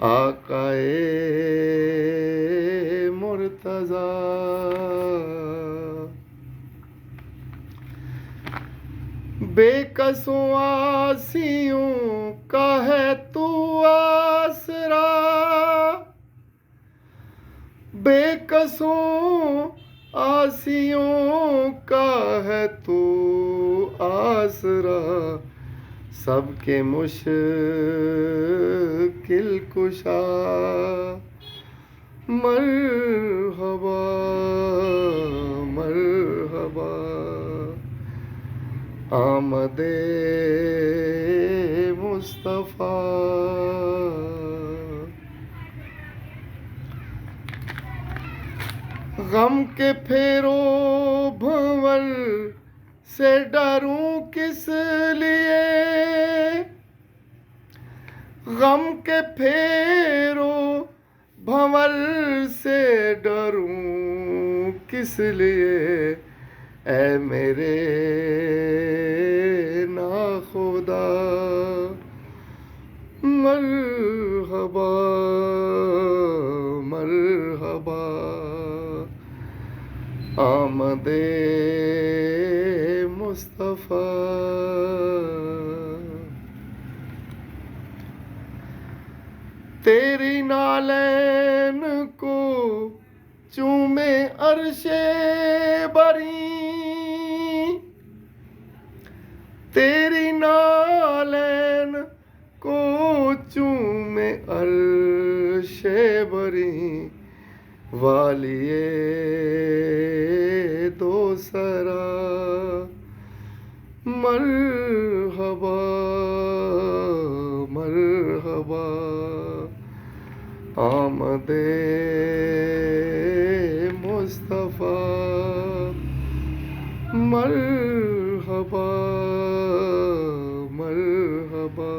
آقائے مرتضی، بے کسوں آسیوں کا ہے تو آسرا، بے کسوں آسیوں کا ہے تو آسرا، سب کے مشکل کشا، مرحبا مرحبا، آمد مصطفیٰ۔ غم کے پھیرو بھنور سے ڈروں کس لیے، غم کے پھیرو بھنور سے ڈروں کس لیے، اے میرے ناخدا، مرحبا مرحبا، آمد مصطفیٰ۔ تیری نالین کو چومے عرش بری، تیری نالین کو چومے عرش بری، والیے دو سرا، مرحبا مرحبا، آمد مصطفیٰ، مرحبا مرحبا۔